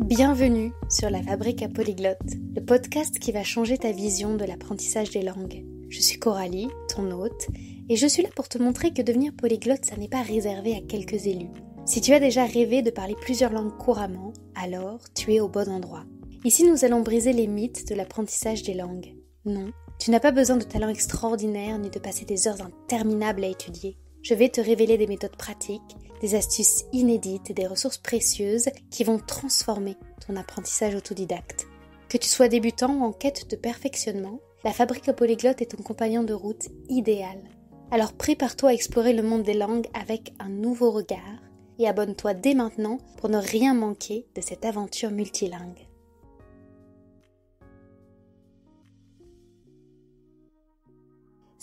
Bienvenue sur La Fabrique à Polyglotte, le podcast qui va changer ta vision de l'apprentissage des langues. Je suis Coralie, ton hôte, et je suis là pour te montrer que devenir polyglotte, ça n'est pas réservé à quelques élus. Si tu as déjà rêvé de parler plusieurs langues couramment, alors tu es au bon endroit. Ici, nous allons briser les mythes de l'apprentissage des langues. Non, tu n'as pas besoin de talent extraordinaire ni de passer des heures interminables à étudier. Je vais te révéler des méthodes pratiques, des astuces inédites et des ressources précieuses qui vont transformer ton apprentissage autodidacte. Que tu sois débutant ou en quête de perfectionnement, la Fabrique à Polyglotte est ton compagnon de route idéal. Alors prépare-toi à explorer le monde des langues avec un nouveau regard et abonne-toi dès maintenant pour ne rien manquer de cette aventure multilingue.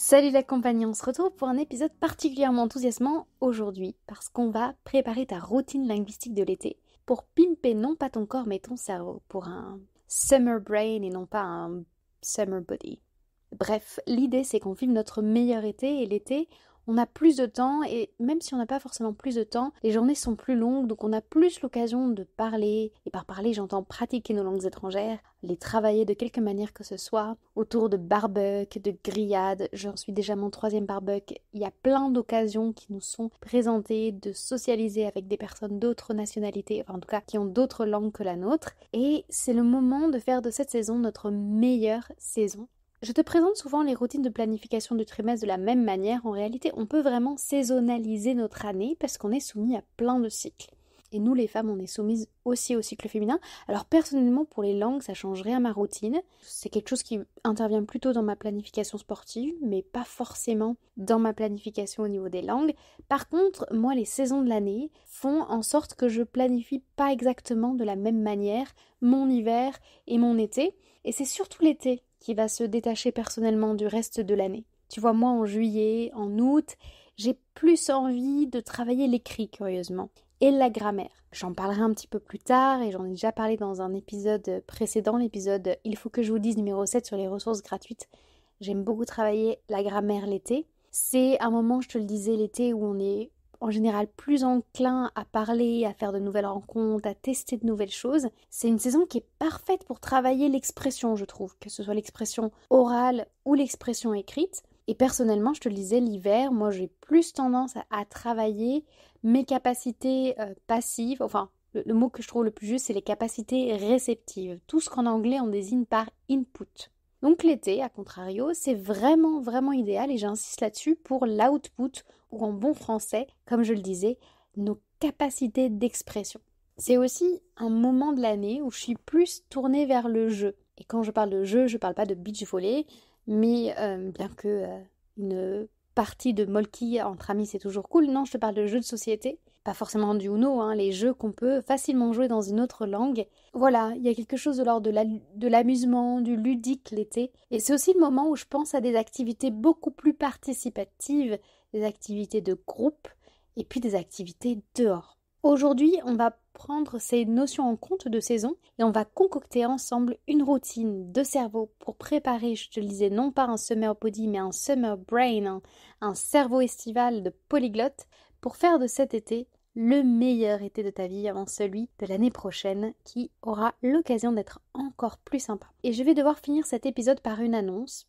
Salut la compagnie, on se retrouve pour un épisode particulièrement enthousiasmant aujourd'hui parce qu'on va préparer ta routine linguistique de l'été pour pimper non pas ton corps mais ton cerveau pour un summer brain et non pas un summer body. Bref, l'idée c'est qu'on vive notre meilleur été et l'été, on a plus de temps et même si on n'a pas forcément plus de temps, les journées sont plus longues donc on a plus l'occasion de parler, et par parler j'entends pratiquer nos langues étrangères, les travailler de quelque manière que ce soit, autour de barbecues, de grillades, j'en suis déjà à mon 3e barbecue, il y a plein d'occasions qui nous sont présentées de socialiser avec des personnes d'autres nationalités, enfin en tout cas qui ont d'autres langues que la nôtre, et c'est le moment de faire de cette saison notre meilleure saison. Je te présente souvent les routines de planification du trimestre de la même manière. En réalité, on peut vraiment saisonnaliser notre année parce qu'on est soumis à plein de cycles. Et nous, les femmes, on est soumises aussi au cycle féminin. Alors personnellement, pour les langues, ça change rien à ma routine. C'est quelque chose qui intervient plutôt dans ma planification sportive, mais pas forcément dans ma planification au niveau des langues. Par contre, moi, les saisons de l'année font en sorte que je planifie pas exactement de la même manière mon hiver et mon été. Et c'est surtout l'été qui va se détacher personnellement du reste de l'année. Tu vois, moi, en juillet, en août, j'ai plus envie de travailler l'écrit, curieusement, et la grammaire. J'en parlerai un petit peu plus tard, et j'en ai déjà parlé dans un épisode précédent, l'épisode « Il faut que je vous dise » numéro 7 sur les ressources gratuites. J'aime beaucoup travailler la grammaire l'été. C'est un moment, je te le disais, l'été où on est en général plus enclin à parler, à faire de nouvelles rencontres, à tester de nouvelles choses. C'est une saison qui est parfaite pour travailler l'expression, je trouve, que ce soit l'expression orale ou l'expression écrite. Et personnellement, je te le disais, l'hiver, moi j'ai plus tendance à travailler mes capacités passives, enfin le mot que je trouve le plus juste, c'est les capacités réceptives. Tout ce qu'en anglais on désigne par input. Donc l'été, à contrario, c'est vraiment, vraiment idéal et j'insiste là-dessus pour l'output ou en bon français, comme je le disais, nos capacités d'expression. C'est aussi un moment de l'année où je suis plus tournée vers le jeu. Et quand je parle de jeu, je ne parle pas de beach volley, mais bien que une partie de molki entre amis c'est toujours cool, non, je te parle de jeux de société. Pas forcément du Uno, hein, les jeux qu'on peut facilement jouer dans une autre langue. Voilà, il y a quelque chose de l'ordre de l'amusement, du ludique l'été. Et c'est aussi le moment où je pense à des activités beaucoup plus participatives, des activités de groupe et puis des activités dehors. Aujourd'hui, on va prendre ces notions en compte de saison et on va concocter ensemble une routine de cerveau pour préparer, je te le disais, non pas un summer body mais un summer brain, un cerveau estival de polyglotte pour faire de cet été le meilleur été de ta vie avant celui de l'année prochaine qui aura l'occasion d'être encore plus sympa. Et je vais devoir finir cet épisode par une annonce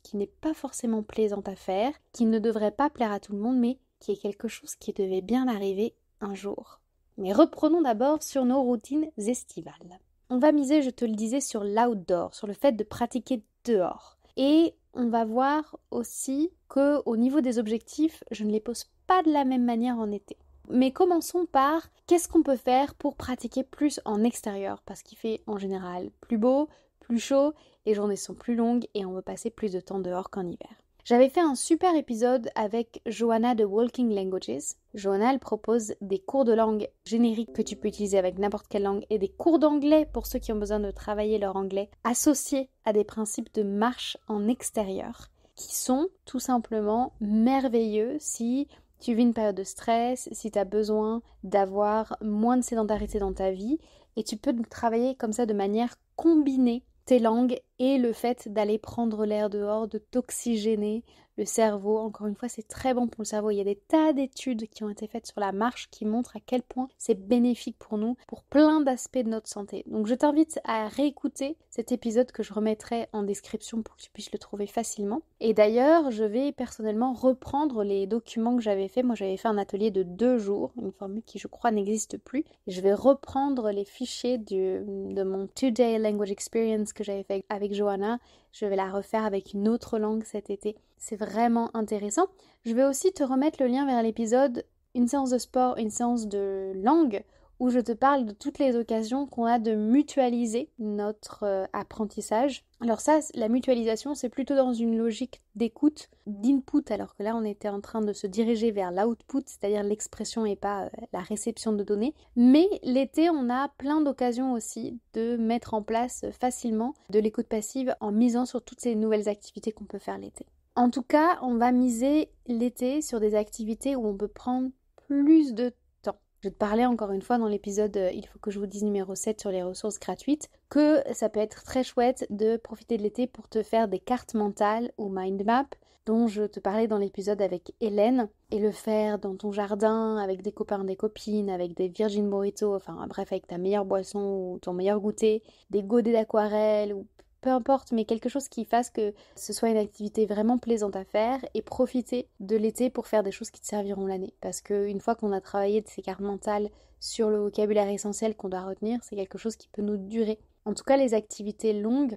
qui n'est pas forcément plaisante à faire, qui ne devrait pas plaire à tout le monde, mais qui est quelque chose qui devait bien arriver un jour. Mais reprenons d'abord sur nos routines estivales. On va miser, je te le disais, sur l'outdoor, sur le fait de pratiquer dehors. Et on va voir aussi qu'au niveau des objectifs, je ne les pose pas de la même manière en été. Mais commençons par qu'est-ce qu'on peut faire pour pratiquer plus en extérieur parce qu'il fait en général plus beau, plus chaud, les journées sont plus longues et on veut passer plus de temps dehors qu'en hiver. J'avais fait un super épisode avec Johanna de Walking Languages. Johanna, elle propose des cours de langue génériques que tu peux utiliser avec n'importe quelle langue et des cours d'anglais pour ceux qui ont besoin de travailler leur anglais associés à des principes de marche en extérieur qui sont tout simplement merveilleux si tu vis une période de stress, si tu as besoin d'avoir moins de sédentarité dans ta vie et tu peux travailler comme ça de manière combinée tes langues et le fait d'aller prendre l'air dehors, de t'oxygéner, le cerveau. Encore une fois, c'est très bon pour le cerveau. Il y a des tas d'études qui ont été faites sur la marche qui montrent à quel point c'est bénéfique pour nous, pour plein d'aspects de notre santé. Donc je t'invite à réécouter cet épisode que je remettrai en description pour que tu puisses le trouver facilement. Et d'ailleurs, je vais personnellement reprendre les documents que j'avais fait. Moi, j'avais fait un atelier de 2 jours, une formule qui, je crois, n'existe plus. Et je vais reprendre les fichiers de mon 2-day language experience que j'avais fait avec Johanna. Je vais la refaire avec une autre langue cet été. C'est vraiment intéressant. Je vais aussi te remettre le lien vers l'épisode une séance de sport, une séance de langue, où je te parle de toutes les occasions qu'on a de mutualiser notre apprentissage. Alors ça, la mutualisation, c'est plutôt dans une logique d'écoute, d'input, alors que là, on était en train de se diriger vers l'output, c'est-à-dire l'expression et pas la réception de données. Mais l'été, on a plein d'occasions aussi de mettre en place facilement de l'écoute passive en misant sur toutes ces nouvelles activités qu'on peut faire l'été. En tout cas, on va miser l'été sur des activités où on peut prendre plus de temps. Je te parlais encore une fois dans l'épisode Il faut que je vous dise numéro 7 sur les ressources gratuites que ça peut être très chouette de profiter de l'été pour te faire des cartes mentales ou mind map dont je te parlais dans l'épisode avec Hélène et le faire dans ton jardin avec des copains, des copines, avec des Virgin Mojito, enfin bref avec ta meilleure boisson ou ton meilleur goûter, des godets d'aquarelle ou peu importe, mais quelque chose qui fasse que ce soit une activité vraiment plaisante à faire et profiter de l'été pour faire des choses qui te serviront l'année. Parce qu'une fois qu'on a travaillé de ces cartes mentales sur le vocabulaire essentiel qu'on doit retenir, c'est quelque chose qui peut nous durer. En tout cas, les activités longues,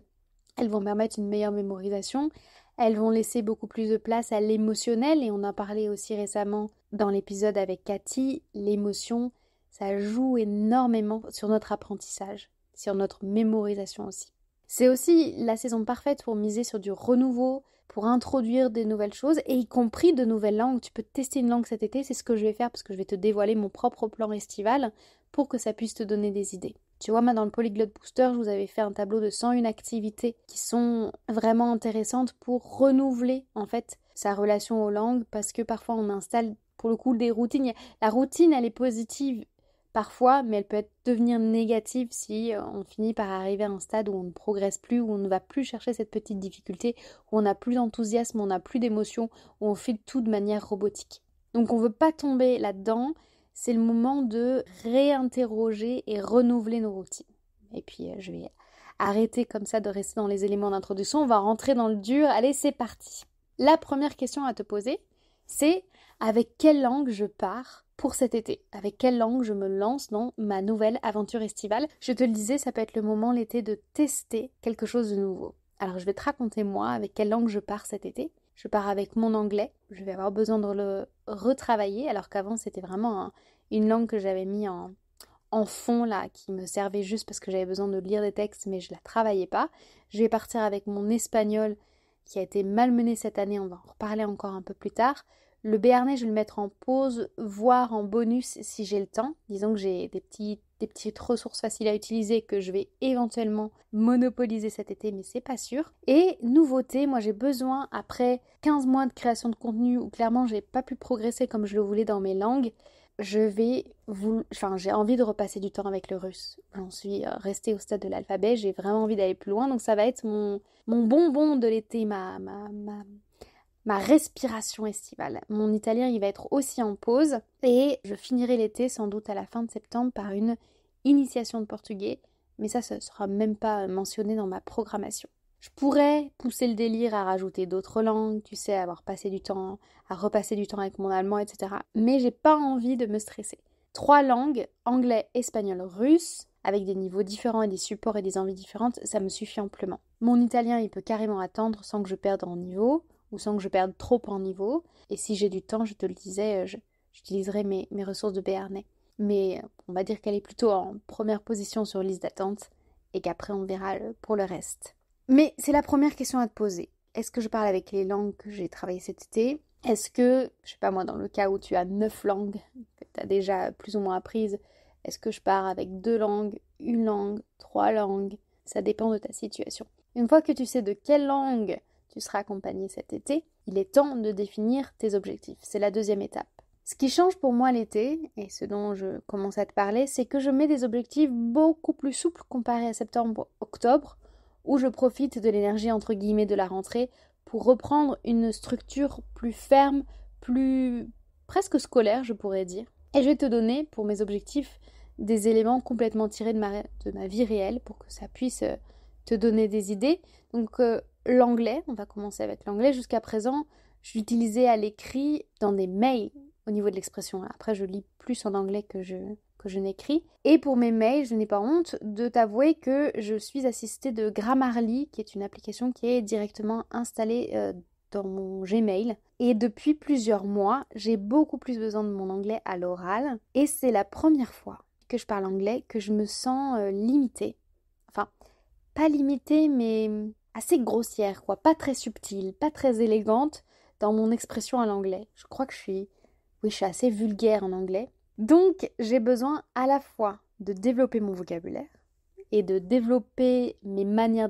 elles vont permettre une meilleure mémorisation, elles vont laisser beaucoup plus de place à l'émotionnel et on en parlait aussi récemment dans l'épisode avec Cathy, l'émotion, ça joue énormément sur notre apprentissage, sur notre mémorisation aussi. C'est aussi la saison parfaite pour miser sur du renouveau, pour introduire des nouvelles choses, et y compris de nouvelles langues. Tu peux tester une langue cet été, c'est ce que je vais faire parce que je vais te dévoiler mon propre plan estival pour que ça puisse te donner des idées. Tu vois, moi dans le Polyglot Booster, je vous avais fait un tableau de 101 activités qui sont vraiment intéressantes pour renouveler en fait sa relation aux langues parce que parfois on installe pour le coup des routines. La routine, elle est positive parfois, mais elle peut devenir négative si on finit par arriver à un stade où on ne progresse plus, où on ne va plus chercher cette petite difficulté, où on n'a plus d'enthousiasme, on n'a plus d'émotion, où on fait tout de manière robotique. Donc on ne veut pas tomber là-dedans, c'est le moment de réinterroger et renouveler nos routines. Et puis je vais arrêter comme ça de rester dans les éléments d'introduction, on va rentrer dans le dur, allez c'est parti. La première question à te poser, c'est avec quelle langue je pars pour cet été, avec quelle langue je me lance dans ma nouvelle aventure estivale. Je te le disais, ça peut être le moment l'été de tester quelque chose de nouveau. Alors je vais te raconter moi avec quelle langue je pars cet été. Je pars avec mon anglais, je vais avoir besoin de le retravailler alors qu'avant c'était vraiment une langue que j'avais mis en fond là, qui me servait juste parce que j'avais besoin de lire des textes mais je la travaillais pas. Je vais partir avec mon espagnol qui a été malmené cette année, on va en reparler encore un peu plus tard. Le béarnais, je vais le mettre en pause, voire en bonus si j'ai le temps. Disons que j'ai des petites ressources faciles à utiliser que je vais éventuellement monopoliser cet été, mais c'est pas sûr. Et nouveauté, moi j'ai besoin, après 15 mois de création de contenu où clairement j'ai pas pu progresser comme je le voulais dans mes langues, j'ai envie de repasser du temps avec le russe. J'en suis restée au stade de l'alphabet, j'ai vraiment envie d'aller plus loin, donc ça va être mon bonbon de l'été, ma respiration estivale. Mon italien, il va être aussi en pause et je finirai l'été sans doute à la fin de septembre par une initiation de portugais, mais ça sera même pas mentionné dans ma programmation. Je pourrais pousser le délire à rajouter d'autres langues, tu sais, à repasser du temps avec mon allemand, etc. Mais j'ai pas envie de me stresser. 3 langues, anglais, espagnol, russe, avec des niveaux différents et des supports et des envies différentes, ça me suffit amplement. Mon italien, il peut carrément attendre sans que je perde en niveau, ou sans que je perde trop en niveau. Et si j'ai du temps, je te le disais, j'utiliserai mes ressources de béarnais. Mais on va dire qu'elle est plutôt en première position sur liste d'attente et qu'après on verra pour le reste. Mais c'est la première question à te poser. Est-ce que je parle avec les langues que j'ai travaillées cet été ? Est-ce que, je sais pas moi, dans le cas où tu as 9 langues que tu as déjà plus ou moins apprises, est-ce que je pars avec 2 langues, 1 langue, 3 langues ? Ça dépend de ta situation. Une fois que tu sais de quelle langue tu seras accompagné cet été, il est temps de définir tes objectifs. C'est la deuxième étape. Ce qui change pour moi l'été, et ce dont je commence à te parler, c'est que je mets des objectifs beaucoup plus souples comparés à septembre-octobre, où je profite de l'énergie entre guillemets de la rentrée pour reprendre une structure plus ferme, plus presque scolaire, je pourrais dire. Et je vais te donner, pour mes objectifs, des éléments complètement tirés de ma vie réelle pour que ça puisse te donner des idées. Donc l'anglais, on va commencer avec l'anglais. Jusqu'à présent, je l'utilisais à l'écrit dans des mails au niveau de l'expression. Après, je lis plus en anglais que je n'écris. Et pour mes mails, je n'ai pas honte de t'avouer que je suis assistée de Grammarly, qui est une application qui est directement installée dans mon Gmail. Et depuis plusieurs mois, j'ai beaucoup plus besoin de mon anglais à l'oral. Et c'est la première fois que je parle anglais que je me sens limitée. Enfin, pas limitée, mais assez grossière, quoi. Pas très subtile, pas très élégante dans mon expression à l'anglais. Je crois que je suis assez vulgaire en anglais. Donc, j'ai besoin à la fois de développer mon vocabulaire et de développer mes manières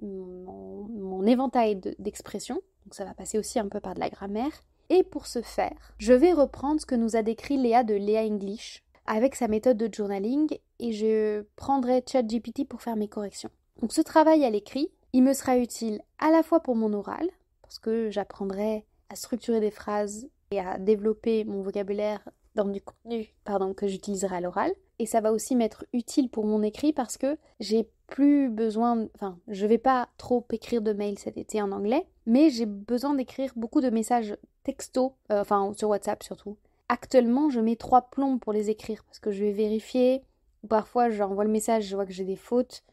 mon éventail d'expression. Donc, ça va passer aussi un peu par de la grammaire. Et pour ce faire, je vais reprendre ce que nous a décrit Léa de Léa English avec sa méthode de journaling et je prendrai ChatGPT pour faire mes corrections. Donc, ce travail à l'écrit, il me sera utile à la fois pour mon oral, parce que j'apprendrai à structurer des phrases et à développer mon vocabulaire dans du contenu que j'utiliserai à l'oral. Et ça va aussi m'être utile pour mon écrit parce que j'ai plus besoin, je vais pas trop écrire de mails cet été en anglais, mais j'ai besoin d'écrire beaucoup de messages texto, sur WhatsApp surtout. Actuellement, je mets 3 plombs pour les écrire parce que je vais vérifier, ou parfois j'envoie le message, je vois que j'ai des fautes.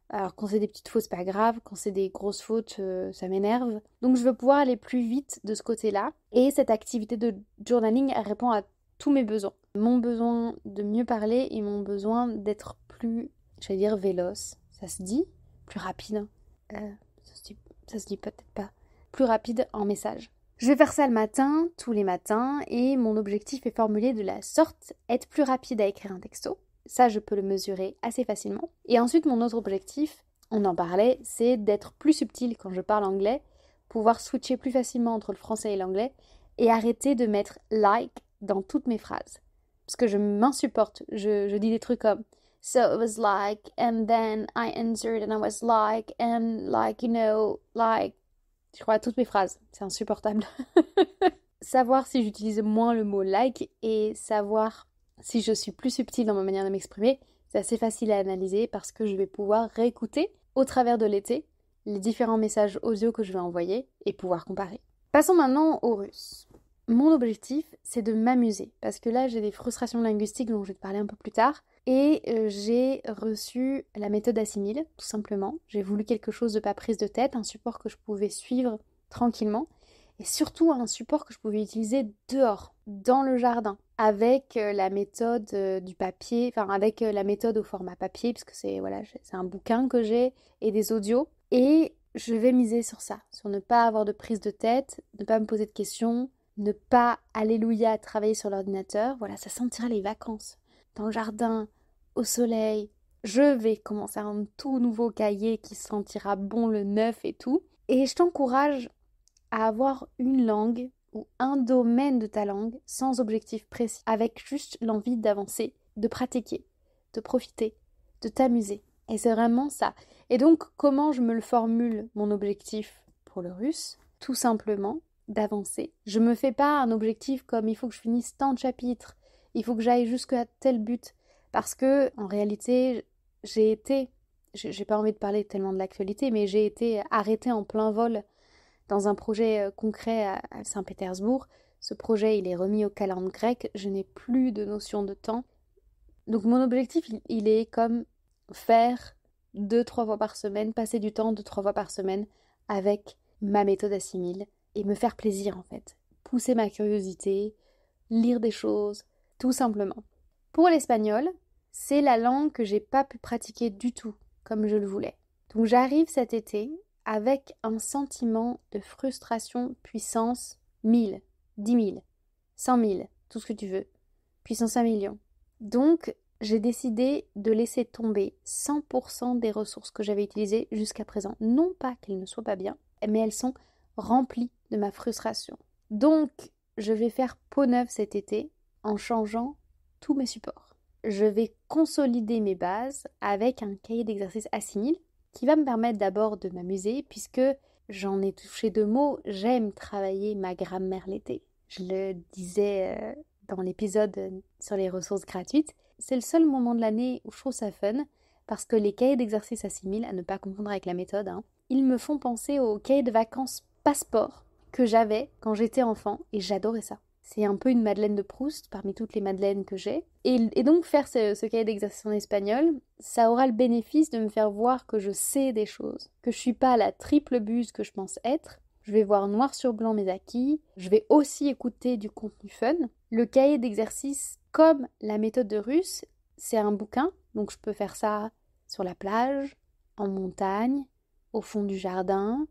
Alors quand c'est des petites fautes, c'est pas grave. Quand c'est des grosses fautes, ça m'énerve. Donc je veux pouvoir aller plus vite de ce côté-là. Et cette activité de journaling, elle répond à tous mes besoins. Mon besoin de mieux parler et mon besoin d'être plus, j'allais dire véloce. Ça se dit? Plus rapide. Ça se dit peut-être pas. Plus rapide en message. Je vais faire ça le matin, tous les matins. Et mon objectif est formulé de la sorte, être plus rapide à écrire un texto. Ça, je peux le mesurer assez facilement. Et ensuite, mon autre objectif, on en parlait, c'est d'être plus subtil quand je parle anglais, pouvoir switcher plus facilement entre le français et l'anglais, et arrêter de mettre like dans toutes mes phrases. Parce que je m'insupporte. Je dis des trucs comme So it was like, and then I answered and I was like, and like, like. Je crois à toutes mes phrases. C'est insupportable. Savoir si j'utilise moins le mot like et savoir si je suis plus subtile dans ma manière de m'exprimer, c'est assez facile à analyser parce que je vais pouvoir réécouter au travers de l'été les différents messages audio que je vais envoyer et pouvoir comparer. Passons maintenant au russe. Mon objectif, c'est de m'amuser parce que là, j'ai des frustrations linguistiques dont je vais te parler un peu plus tard et j'ai reçu la méthode Assimil, tout simplement. J'ai voulu quelque chose de pas prise de tête, un support que je pouvais suivre tranquillement. Et surtout un support que je pouvais utiliser dehors, dans le jardin, avec la méthode du papier, avec la méthode au format papier, puisque c'est un bouquin que j'ai, et des audios. Et je vais miser sur ça, sur ne pas avoir de prise de tête, ne pas me poser de questions, ne pas, alléluia, travailler sur l'ordinateur. Voilà, ça sentira les vacances, dans le jardin, au soleil. Je vais commencer un tout nouveau cahier qui sentira bon le neuf et tout. Et je t'encourage à avoir une langue ou un domaine de ta langue sans objectif précis, avec juste l'envie d'avancer, de pratiquer, de profiter, de t'amuser. Et c'est vraiment ça. Et donc, comment je me le formule, mon objectif pour le russe? Tout simplement d'avancer. Je me fais pas un objectif comme il faut que je finisse tant de chapitres, il faut que j'aille jusqu'à tel but. Parce que, en réalité, j'ai pas envie de parler tellement de l'actualité, mais j'ai été arrêtée en plein vol dans un projet concret à Saint-Pétersbourg. Ce projet, il est remis au calendrier grec. Je n'ai plus de notion de temps. Donc mon objectif, il est comme faire 2-3 fois par semaine, passer du temps 2-3 fois par semaine avec ma méthode Assimil et me faire plaisir en fait. Pousser ma curiosité, lire des choses, tout simplement. Pour l'espagnol, c'est la langue que j'ai pas pu pratiquer du tout comme je le voulais. Donc j'arrive cet été avec un sentiment de frustration puissance 1000, 10 000, 100 000, tout ce que tu veux, puissance 1 million. Donc, j'ai décidé de laisser tomber 100% des ressources que j'avais utilisées jusqu'à présent. Non pas qu'elles ne soient pas bien, mais elles sont remplies de ma frustration. Donc, je vais faire peau neuve cet été en changeant tous mes supports. Je vais consolider mes bases avec un cahier d'exercices Assimil qui va me permettre d'abord de m'amuser puisque j'en ai touché deux mots, j'aime travailler ma grammaire l'été. Je le disais dans l'épisode sur les ressources gratuites. C'est le seul moment de l'année où je trouve ça fun, parce que les cahiers d'exercices assimiles, à ne pas confondre avec la méthode, ils me font penser aux cahiers de vacances passeport que j'avais quand j'étais enfant, et j'adorais ça. C'est un peu une Madeleine de Proust parmi toutes les Madeleines que j'ai. Et donc faire ce cahier d'exercice en espagnol, ça aura le bénéfice de me faire voir que je sais des choses, que je suis pas la triple buse que je pense être. Je vais voir noir sur blanc mes acquis. Je vais aussi écouter du contenu fun. Le cahier d'exercice, comme la méthode de Russe, c'est un bouquin. Donc je peux faire ça sur la plage, en montagne, au fond du jardin,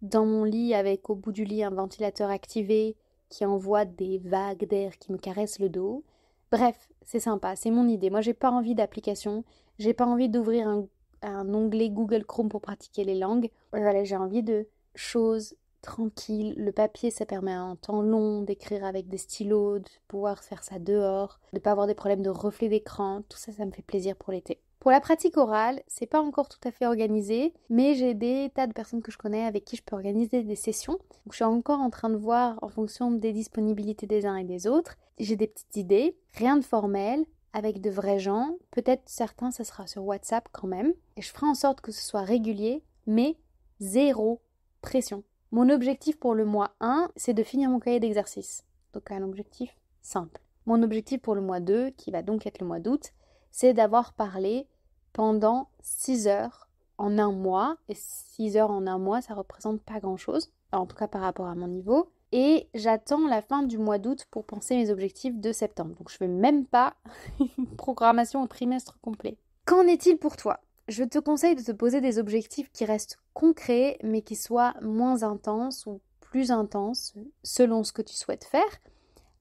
dans mon lit avec au bout du lit un ventilateur activé qui envoie des vagues d'air qui me caressent le dos. Bref, c'est sympa, c'est mon idée. Moi, j'ai pas envie d'application, j'ai pas envie d'ouvrir un onglet Google Chrome pour pratiquer les langues. Voilà, j'ai envie de choses tranquilles. Le papier, ça permet un temps long d'écrire avec des stylos, de pouvoir faire ça dehors, de pas avoir des problèmes de reflet d'écran. Tout ça, ça me fait plaisir pour l'été. Pour la pratique orale, c'est pas encore tout à fait organisé, mais j'ai des tas de personnes que je connais avec qui je peux organiser des sessions. Donc je suis encore en train de voir en fonction des disponibilités des uns et des autres. J'ai des petites idées, rien de formel, avec de vrais gens. Peut-être certains, ça sera sur WhatsApp quand même. Et je ferai en sorte que ce soit régulier, mais zéro pression. Mon objectif pour le mois 1, c'est de finir mon cahier d'exercice. Donc un objectif simple. Mon objectif pour le mois 2, qui va donc être le mois d'août, c'est d'avoir parlé pendant 6 heures en un mois. Et 6 heures en un mois, ça représente pas grand-chose, en tout cas par rapport à mon niveau. Et j'attends la fin du mois d'août pour penser mes objectifs de septembre. Donc je ne fais même pas une programmation au trimestre complet. Qu'en est-il pour toi ? Je te conseille de te poser des objectifs qui restent concrets, mais qui soient moins intenses ou plus intenses, selon ce que tu souhaites faire.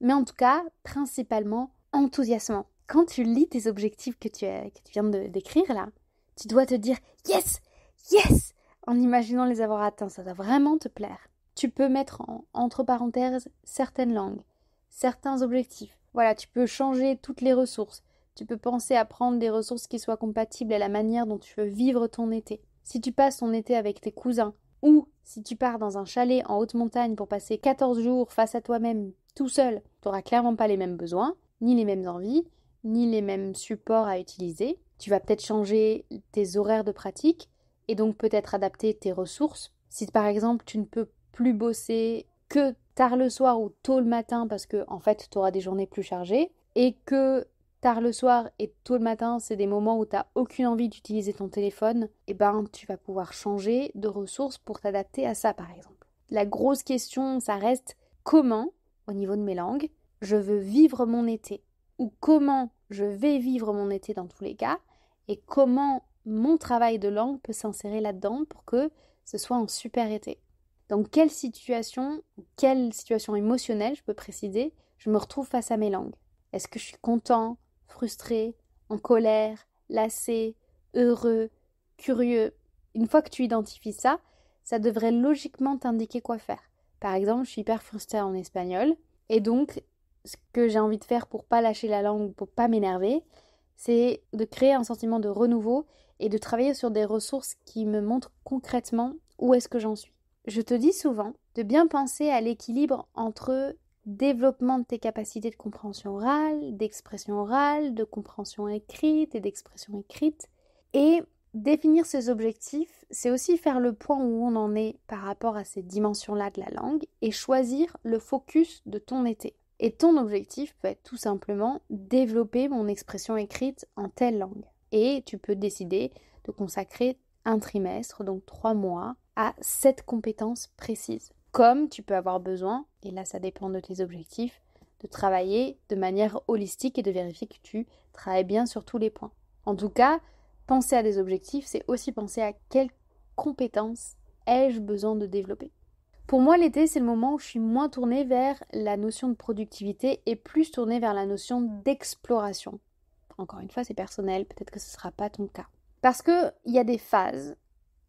Mais en tout cas, principalement enthousiasmant. Quand tu lis tes objectifs que tu viens d'écrire là, tu dois te dire « Yes! Yes !» en imaginant les avoir atteints. Ça doit vraiment te plaire. Tu peux mettre entre parenthèses certaines langues, certains objectifs. Voilà, tu peux changer toutes les ressources. Tu peux penser à prendre des ressources qui soient compatibles à la manière dont tu veux vivre ton été. Si tu passes ton été avec tes cousins, ou si tu pars dans un chalet en haute montagne pour passer 14 jours face à toi-même, tout seul, tu n'auras clairement pas les mêmes besoins, ni les mêmes envies, ni les mêmes supports à utiliser. Tu vas peut-être changer tes horaires de pratique et donc peut-être adapter tes ressources. Si par exemple tu ne peux plus bosser que tard le soir ou tôt le matin parce que en fait tu auras des journées plus chargées et que tard le soir et tôt le matin c'est des moments où tu n'as aucune envie d'utiliser ton téléphone, et ben tu vas pouvoir changer de ressources pour t'adapter à ça par exemple. La grosse question ça reste comment, au niveau de mes langues, je veux vivre mon été ou comment je vais vivre mon été dans tous les cas et comment mon travail de langue peut s'insérer là-dedans pour que ce soit un super été. Dans quelle situation émotionnelle, je peux préciser, je me retrouve face à mes langues. Est-ce que je suis content, frustré, en colère, lassé, heureux, curieux? Une fois que tu identifies ça, ça devrait logiquement t'indiquer quoi faire. Par exemple, je suis hyper frustrée en espagnol et donc ce que j'ai envie de faire pour pas lâcher la langue, pour pas m'énerver, c'est de créer un sentiment de renouveau et de travailler sur des ressources qui me montrent concrètement où est-ce que j'en suis. Je te dis souvent de bien penser à l'équilibre entre développement de tes capacités de compréhension orale, d'expression orale, de compréhension écrite et d'expression écrite. Et définir ces objectifs, c'est aussi faire le point où on en est par rapport à ces dimensions-là de la langue et choisir le focus de ton été. Et ton objectif peut être tout simplement développer mon expression écrite en telle langue. Et tu peux décider de consacrer un trimestre, donc 3 mois, à cette compétence précise. Comme tu peux avoir besoin, et là ça dépend de tes objectifs, de travailler de manière holistique et de vérifier que tu travailles bien sur tous les points. En tout cas, penser à des objectifs, c'est aussi penser à quelles compétences ai-je besoin de développer. Pour moi, l'été, c'est le moment où je suis moins tournée vers la notion de productivité et plus tournée vers la notion d'exploration. Encore une fois, c'est personnel, peut-être que ce ne sera pas ton cas. Parce qu'il y a des phases,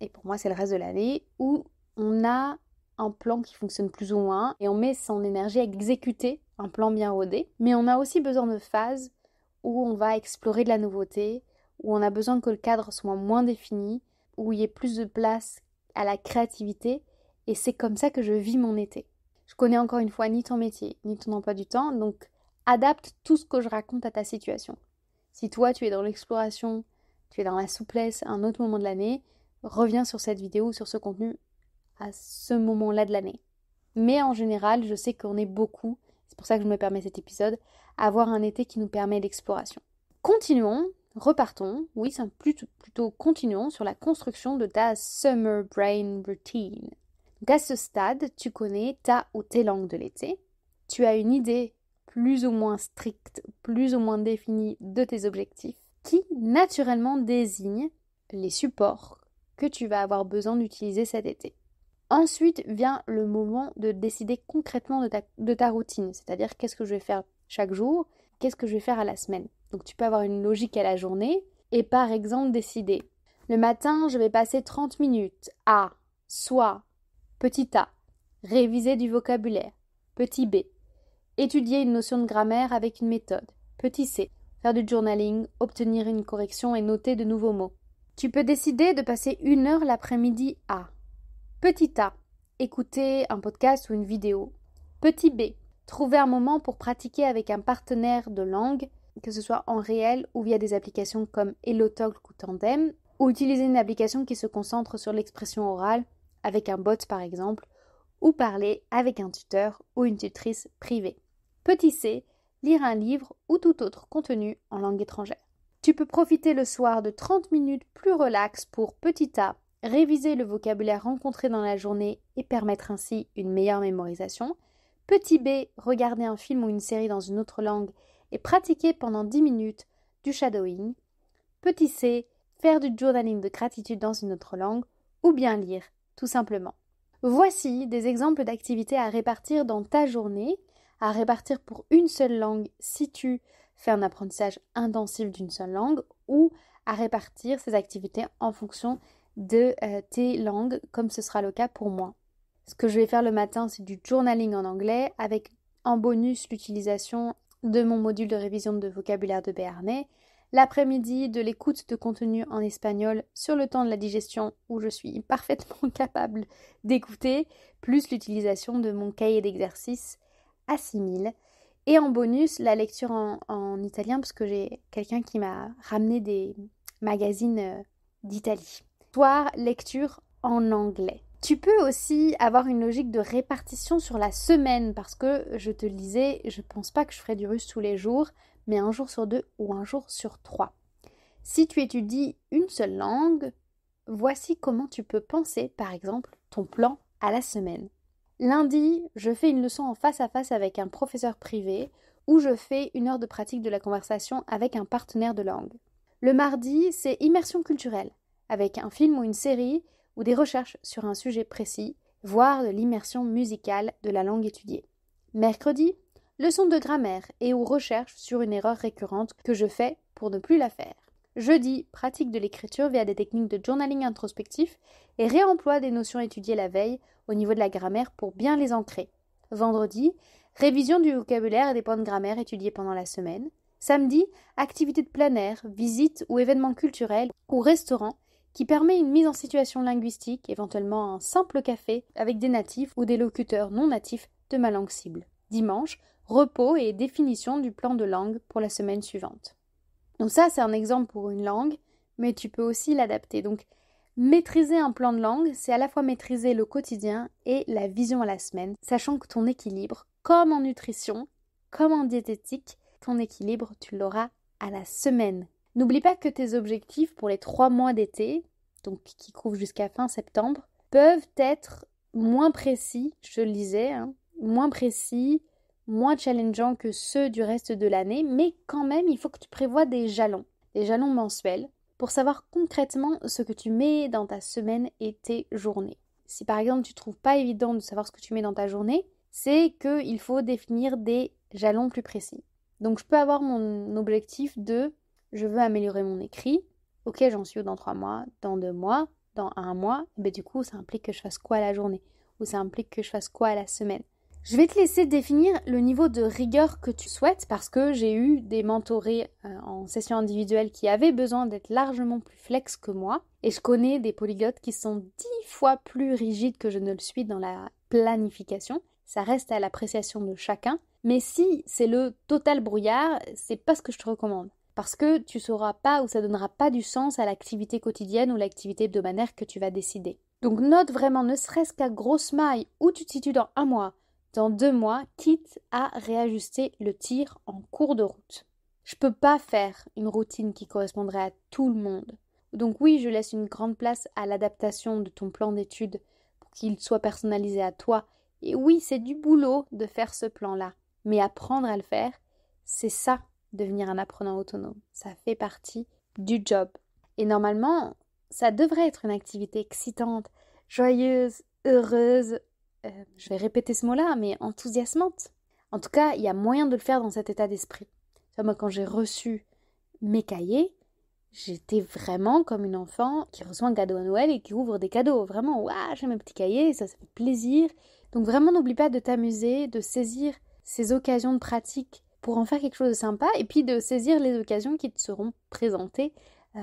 et pour moi c'est le reste de l'année, où on a un plan qui fonctionne plus ou moins et on met son énergie à exécuter un plan bien rodé. Mais on a aussi besoin de phases où on va explorer de la nouveauté, où on a besoin que le cadre soit moins défini, où il y ait plus de place à la créativité et c'est comme ça que je vis mon été. Je connais encore une fois ni ton métier, ni ton emploi du temps, donc adapte tout ce que je raconte à ta situation. Si toi, tu es dans l'exploration, tu es dans la souplesse à un autre moment de l'année, reviens sur cette vidéo, sur ce contenu à ce moment-là de l'année. Mais en général, je sais qu'on est beaucoup, c'est pour ça que je me permets cet épisode, à avoir un été qui nous permet l'exploration. Continuons, repartons, oui, c'est plutôt continuons sur la construction de ta Summer Brain Routine. Donc à ce stade, tu connais ta ou tes langues de l'été, tu as une idée plus ou moins stricte, plus ou moins définie de tes objectifs, qui naturellement désigne les supports que tu vas avoir besoin d'utiliser cet été. Ensuite vient le moment de décider concrètement de ta routine, c'est-à-dire qu'est-ce que je vais faire chaque jour, qu'est-ce que je vais faire à la semaine. Donc tu peux avoir une logique à la journée et par exemple décider. Le matin, je vais passer 30 minutes à soit petit A, réviser du vocabulaire, petit B, étudier une notion de grammaire avec une méthode, petit C, faire du journaling, obtenir une correction et noter de nouveaux mots. Tu peux décider de passer 1 heure l'après-midi à petit A, écouter un podcast ou une vidéo. Petit B, trouver un moment pour pratiquer avec un partenaire de langue, que ce soit en réel ou via des applications comme HelloTalk ou Tandem, ou utiliser une application qui se concentre sur l'expression orale, avec un bot par exemple, ou parler avec un tuteur ou une tutrice privée. Petit C, lire un livre ou tout autre contenu en langue étrangère. Tu peux profiter le soir de 30 minutes plus relax pour petit A, réviser le vocabulaire rencontré dans la journée et permettre ainsi une meilleure mémorisation. Petit B, regarder un film ou une série dans une autre langue et pratiquer pendant 10 minutes du shadowing. Petit C, faire du journaling de gratitude dans une autre langue ou bien lire, tout simplement. Voici des exemples d'activités à répartir dans ta journée, à répartir pour une seule langue si tu fais un apprentissage intensif d'une seule langue ou à répartir ces activités en fonction de tes langues, comme ce sera le cas pour moi. Ce que je vais faire le matin, c'est du journaling en anglais, avec en bonus l'utilisation de mon module de révision de vocabulaire de Béarnais. L'après-midi, de l'écoute de contenu en espagnol sur le temps de la digestion, où je suis parfaitement capable d'écouter, plus l'utilisation de mon cahier d'exercices Assimile. Et en bonus, la lecture en italien, parce que j'ai quelqu'un qui m'a ramené des magazines d'Italie. Soir, lecture en anglais. Tu peux aussi avoir une logique de répartition sur la semaine parce que, je te le disais, je pense pas que je ferai du russe tous les jours, mais un jour sur 2 ou un jour sur 3. Si tu étudies une seule langue, voici comment tu peux penser, par exemple, ton plan à la semaine. Lundi, je fais une leçon en face à face avec un professeur privé ou je fais 1 heure de pratique de la conversation avec un partenaire de langue. Le mardi, c'est immersion culturelle, avec un film ou une série ou des recherches sur un sujet précis, voire de l'immersion musicale de la langue étudiée. Mercredi, leçon de grammaire et ou recherche sur une erreur récurrente que je fais pour ne plus la faire. Jeudi, pratique de l'écriture via des techniques de journaling introspectif et réemploi des notions étudiées la veille au niveau de la grammaire pour bien les ancrer. Vendredi, révision du vocabulaire et des points de grammaire étudiés pendant la semaine. Samedi, activité de plein air, visite ou événement culturel ou restaurant qui permet une mise en situation linguistique, éventuellement un simple café avec des natifs ou des locuteurs non natifs de ma langue cible. Dimanche, repos et définition du plan de langue pour la semaine suivante. Donc ça, c'est un exemple pour une langue, mais tu peux aussi l'adapter. Donc, maîtriser un plan de langue, c'est à la fois maîtriser le quotidien et la vision à la semaine, sachant que ton équilibre, comme en nutrition, comme en diététique, ton équilibre, tu l'auras à la semaine. N'oublie pas que tes objectifs pour les 3 mois d'été, donc qui couvrent jusqu'à fin septembre, peuvent être moins précis, je te le disais, moins précis, moins challengeants que ceux du reste de l'année, mais quand même, il faut que tu prévois des jalons mensuels, pour savoir concrètement ce que tu mets dans ta semaine et tes journées. Si par exemple tu ne trouves pas évident de savoir ce que tu mets dans ta journée, c'est qu'il faut définir des jalons plus précis. Donc je peux avoir mon objectif de je veux améliorer mon écrit, ok j'en suis où dans 3 mois, dans 2 mois, dans 1 mois, du coup ça implique que je fasse quoi à la journée, ou ça implique que je fasse quoi à la semaine. Je vais te laisser définir le niveau de rigueur que tu souhaites parce que j'ai eu des mentorés en session individuelle qui avaient besoin d'être largement plus flex que moi et je connais des polyglottes qui sont 10 fois plus rigides que je ne le suis dans la planification. Ça reste à l'appréciation de chacun, mais si c'est le total brouillard, c'est pas ce que je te recommande parce que tu sauras pas ou ça donnera pas du sens à l'activité quotidienne ou l'activité hebdomadaire que tu vas décider. Donc note vraiment ne serait-ce qu'à grosse maille où tu te situes dans 1 mois, dans 2 mois, quitte à réajuster le tir en cours de route. Je peux pas faire une routine qui correspondrait à tout le monde. Donc oui, je laisse une grande place à l'adaptation de ton plan d'études pour qu'il soit personnalisé à toi. Et oui, c'est du boulot de faire ce plan-là. Mais apprendre à le faire, c'est ça, devenir un apprenant autonome. Ça fait partie du job. Et normalement, ça devrait être une activité excitante, joyeuse, heureuse, je vais répéter ce mot-là, mais enthousiasmante. En tout cas, il y a moyen de le faire dans cet état d'esprit. Moi, quand j'ai reçu mes cahiers, j'étais vraiment comme une enfant qui reçoit un cadeau à Noël et qui ouvre des cadeaux. Vraiment, waouh, j'ai mes petits cahiers, ça fait plaisir. Donc vraiment, n'oublie pas de t'amuser, de saisir ces occasions de pratique pour en faire quelque chose de sympa et puis de saisir les occasions qui te seront présentées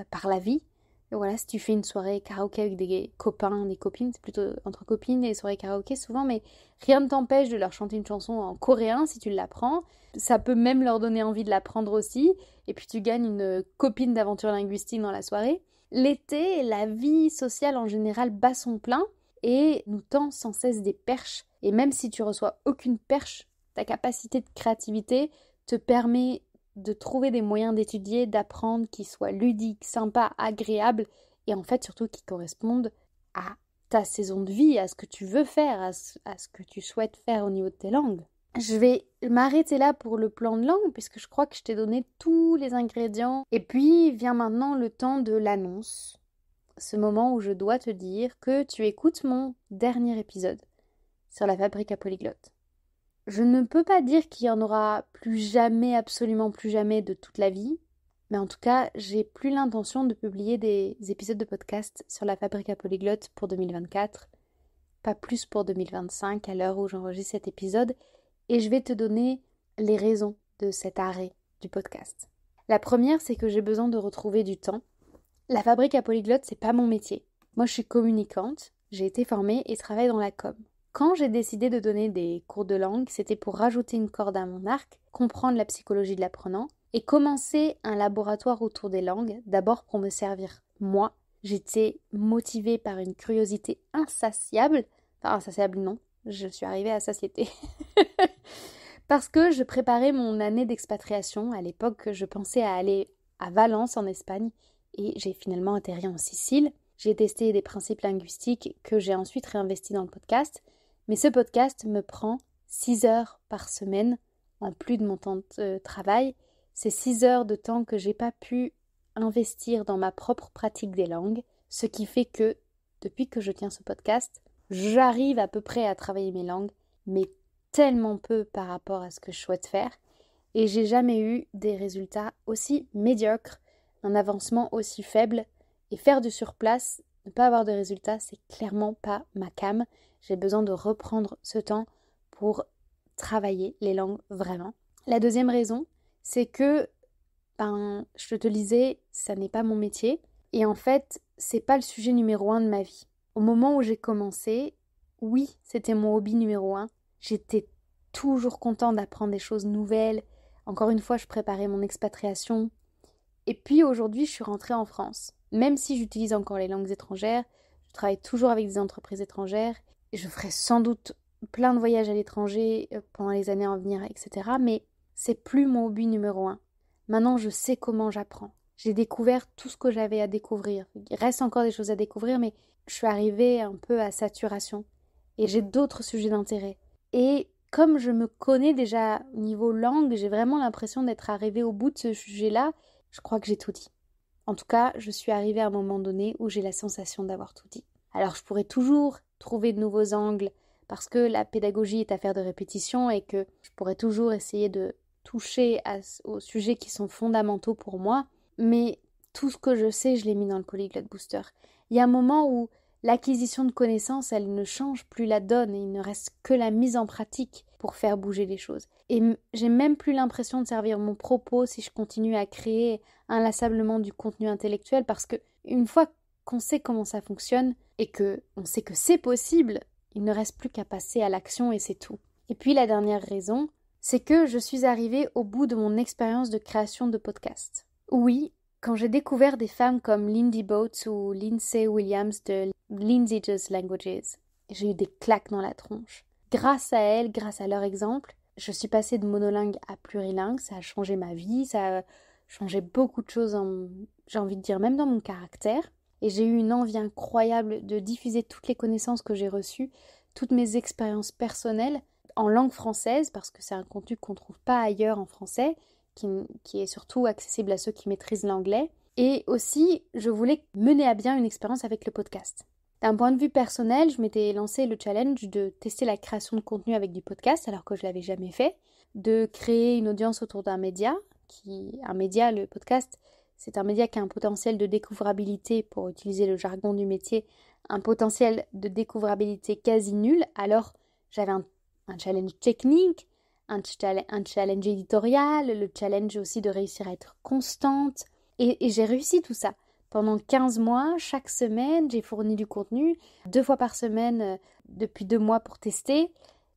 par la vie. Et voilà, si tu fais une soirée karaoké avec des copains, des copines, c'est plutôt entre copines les soirées karaoké souvent, mais rien ne t'empêche de leur chanter une chanson en coréen si tu l'apprends. Ça peut même leur donner envie de l'apprendre aussi. Et puis tu gagnes une copine d'aventure linguistique dans la soirée. L'été, la vie sociale en général bat son plein et nous tend sans cesse des perches. Et même si tu reçois aucune perche, ta capacité de créativité te permet de trouver des moyens d'étudier, d'apprendre qui soient ludiques, sympas, agréables et en fait surtout qui correspondent à ta saison de vie, à ce que tu veux faire, à ce que tu souhaites faire au niveau de tes langues. Je vais m'arrêter là pour le plan de langue puisque je crois que je t'ai donné tous les ingrédients. Et puis vient maintenant le temps de l'annonce. Ce moment où je dois te dire que tu écoutes mon dernier épisode sur la fabrique à polyglotte. Je ne peux pas dire qu'il y en aura plus jamais, absolument plus jamais de toute la vie, mais en tout cas, j'ai plus l'intention de publier des épisodes de podcast sur la fabrique à polyglotte pour 2024, pas plus pour 2025 à l'heure où j'enregistre cet épisode, et je vais te donner les raisons de cet arrêt du podcast. La première, c'est que j'ai besoin de retrouver du temps. La fabrique à polyglotte, c'est pas mon métier. Moi, je suis communicante, j'ai été formée et travaille dans la com. Quand j'ai décidé de donner des cours de langue, c'était pour rajouter une corde à mon arc, comprendre la psychologie de l'apprenant et commencer un laboratoire autour des langues, d'abord pour me servir moi. J'étais motivée par une curiosité insatiable, enfin insatiable non, je suis arrivée à satiété, parce que je préparais mon année d'expatriation. À l'époque, je pensais à aller à Valence en Espagne et j'ai finalement atterri en Sicile. J'ai testé des principes linguistiques que j'ai ensuite réinvestis dans le podcast. Mais ce podcast me prend 6 heures par semaine, en plus de mon temps de travail. C'est 6 heures de temps que j'ai pas pu investir dans ma propre pratique des langues, ce qui fait que, depuis que je tiens ce podcast, j'arrive à peu près à travailler mes langues, mais tellement peu par rapport à ce que je souhaite faire, et j'ai jamais eu des résultats aussi médiocres, un avancement aussi faible, et faire du surplace, ne pas avoir de résultats, c'est clairement pas ma came. J'ai besoin de reprendre ce temps pour travailler les langues vraiment. La deuxième raison, c'est que, je te le disais, ça n'est pas mon métier. Et en fait, c'est pas le sujet numéro 1 de ma vie. Au moment où j'ai commencé, oui, c'était mon hobby numéro 1. J'étais toujours contente d'apprendre des choses nouvelles. Encore une fois, je préparais mon expatriation. Et puis aujourd'hui, je suis rentrée en France. Même si j'utilise encore les langues étrangères, je travaille toujours avec des entreprises étrangères. Je ferai sans doute plein de voyages à l'étranger pendant les années à venir, etc. Mais c'est plus mon hobby numéro 1. Maintenant, je sais comment j'apprends. J'ai découvert tout ce que j'avais à découvrir. Il reste encore des choses à découvrir, mais je suis arrivée un peu à saturation. Et j'ai d'autres sujets d'intérêt. Et comme je me connais déjà au niveau langue, j'ai vraiment l'impression d'être arrivée au bout de ce sujet-là. Je crois que j'ai tout dit. En tout cas, je suis arrivée à un moment donné où j'ai la sensation d'avoir tout dit. Alors, je pourrais toujours trouver de nouveaux angles parce que la pédagogie est affaire de répétition et que je pourrais toujours essayer de toucher aux sujets qui sont fondamentaux pour moi. Mais tout ce que je sais, je l'ai mis dans le Polyglot Booster. Il y a un moment où l'acquisition de connaissances, elle ne change plus la donne et il ne reste que la mise en pratique pour faire bouger les choses. Et j'ai même plus l'impression de servir mon propos si je continue à créer inlassablement du contenu intellectuel, parce que une fois qu'on sait comment ça fonctionne et qu'on sait que c'est possible, il ne reste plus qu'à passer à l'action et c'est tout. Et puis la dernière raison, c'est que je suis arrivée au bout de mon expérience de création de podcast. Oui, quand j'ai découvert des femmes comme Lindy Boats ou Lindsay Williams de Lindsay Just Languages, j'ai eu des claques dans la tronche. Grâce à elles, grâce à leur exemple, je suis passée de monolingue à plurilingue, ça a changé ma vie, ça a changé beaucoup de choses, j'ai envie de dire même dans mon caractère. Et j'ai eu une envie incroyable de diffuser toutes les connaissances que j'ai reçues, toutes mes expériences personnelles en langue française, parce que c'est un contenu qu'on ne trouve pas ailleurs en français, qui est surtout accessible à ceux qui maîtrisent l'anglais. Et aussi, je voulais mener à bien une expérience avec le podcast. D'un point de vue personnel, je m'étais lancé le challenge de tester la création de contenu avec du podcast, alors que je ne l'avais jamais fait, de créer une audience autour d'un média, le podcast, c'est un média qui a un potentiel de découvrabilité, pour utiliser le jargon du métier, un potentiel de découvrabilité quasi nul. Alors j'avais un challenge technique, un challenge éditorial, le challenge aussi de réussir à être constante. Et j'ai réussi tout ça. Pendant 15 mois, chaque semaine, j'ai fourni du contenu, 2 fois par semaine depuis 2 mois pour tester.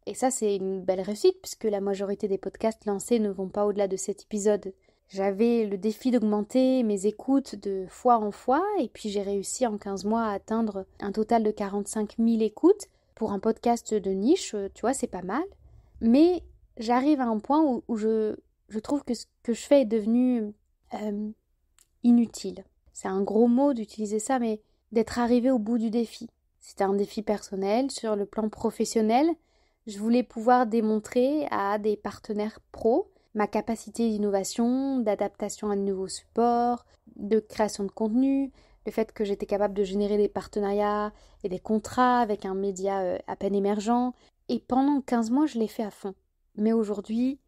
Et ça, c'est une belle réussite, puisque la majorité des podcasts lancés ne vont pas au-delà de cet épisode. J'avais le défi d'augmenter mes écoutes de fois en fois, et puis j'ai réussi en 15 mois à atteindre un total de 45 000 écoutes. Pour un podcast de niche, tu vois, c'est pas mal. Mais j'arrive à un point où je trouve que ce que je fais est devenu inutile. C'est un gros mot d'utiliser ça, mais d'être arrivé au bout du défi. C'était un défi personnel. Sur le plan professionnel, je voulais pouvoir démontrer à des partenaires pros ma capacité d'innovation, d'adaptation à de nouveaux supports, de création de contenu, le fait que j'étais capable de générer des partenariats et des contrats avec un média à peine émergent. Et pendant 15 mois, je l'ai fait à fond. Mais aujourd'hui,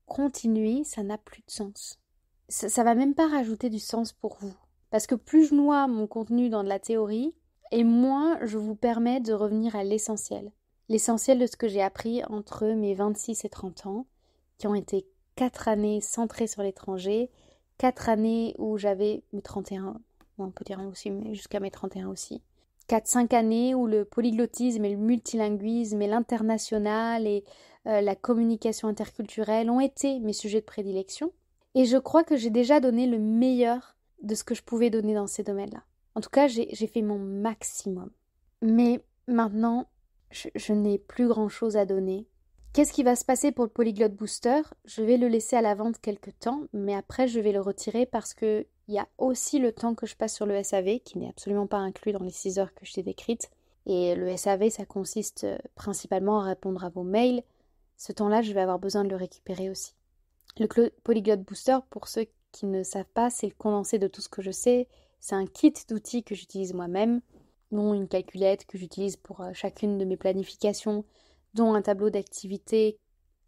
continuer, ça n'a plus de sens. Ça va même pas rajouter du sens pour vous. Parce que plus je noie mon contenu dans de la théorie, et moins je vous permets de revenir à l'essentiel. L'essentiel de ce que j'ai appris entre mes 26 et 30 ans, qui ont été 4 années centrées sur l'étranger, 4 années où j'avais mes 31, on peut dire aussi, mais jusqu'à mes 31 aussi. 4-5 années où le polyglottisme et le multilinguisme et l'international et la communication interculturelle ont été mes sujets de prédilection. Et je crois que j'ai déjà donné le meilleur de ce que je pouvais donner dans ces domaines-là. En tout cas, j'ai fait mon maximum. Mais maintenant, je n'ai plus grand-chose à donner. Qu'est-ce qui va se passer pour le Polyglot Booster ? Je vais le laisser à la vente quelque temps, mais après je vais le retirer parce qu'il y a aussi le temps que je passe sur le SAV, qui n'est absolument pas inclus dans les 6 heures que je t'ai décrites. Et le SAV, ça consiste principalement à répondre à vos mails. Ce temps-là, je vais avoir besoin de le récupérer aussi. Le Polyglot Booster, pour ceux qui ne savent pas, c'est le condensé de tout ce que je sais. C'est un kit d'outils que j'utilise moi-même, dont une calculette que j'utilise pour chacune de mes planifications, dont un tableau d'activités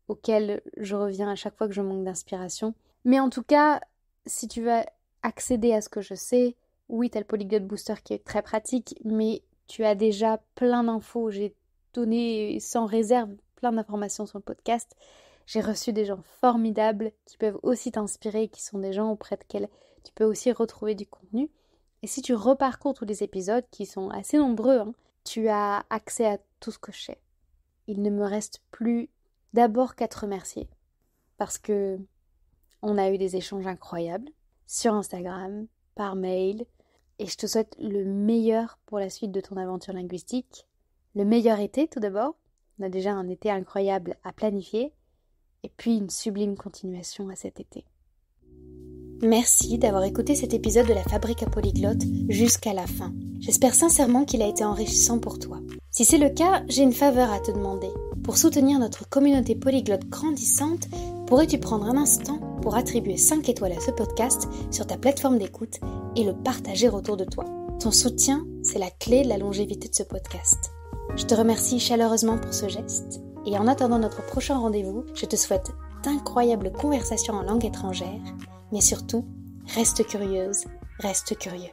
auquel je reviens à chaque fois que je manque d'inspiration. Mais en tout cas, si tu veux accéder à ce que je sais, oui, tu as le Polyglot Booster qui est très pratique, mais tu as déjà plein d'infos. J'ai donné sans réserve plein d'informations sur le podcast. J'ai reçu des gens formidables qui peuvent aussi t'inspirer, qui sont des gens auprès desquels tu peux aussi retrouver du contenu. Et si tu reparcours tous les épisodes, qui sont assez nombreux, tu as accès à tout ce que je sais. Il ne me reste plus d'abord qu'à te remercier parce que on a eu des échanges incroyables sur Instagram, par mail, et je te souhaite le meilleur pour la suite de ton aventure linguistique. Le meilleur été tout d'abord, on a déjà un été incroyable à planifier, et puis une sublime continuation à cet été. Merci d'avoir écouté cet épisode de la Fabrique à Polyglotte jusqu'à la fin. J'espère sincèrement qu'il a été enrichissant pour toi. Si c'est le cas, j'ai une faveur à te demander. Pour soutenir notre communauté polyglotte grandissante, pourrais-tu prendre un instant pour attribuer 5 étoiles à ce podcast sur ta plateforme d'écoute et le partager autour de toi. Ton soutien, c'est la clé de la longévité de ce podcast. Je te remercie chaleureusement pour ce geste. Et en attendant notre prochain rendez-vous, je te souhaite d'incroyables conversations en langue étrangère. Mais surtout, reste curieuse, reste curieux.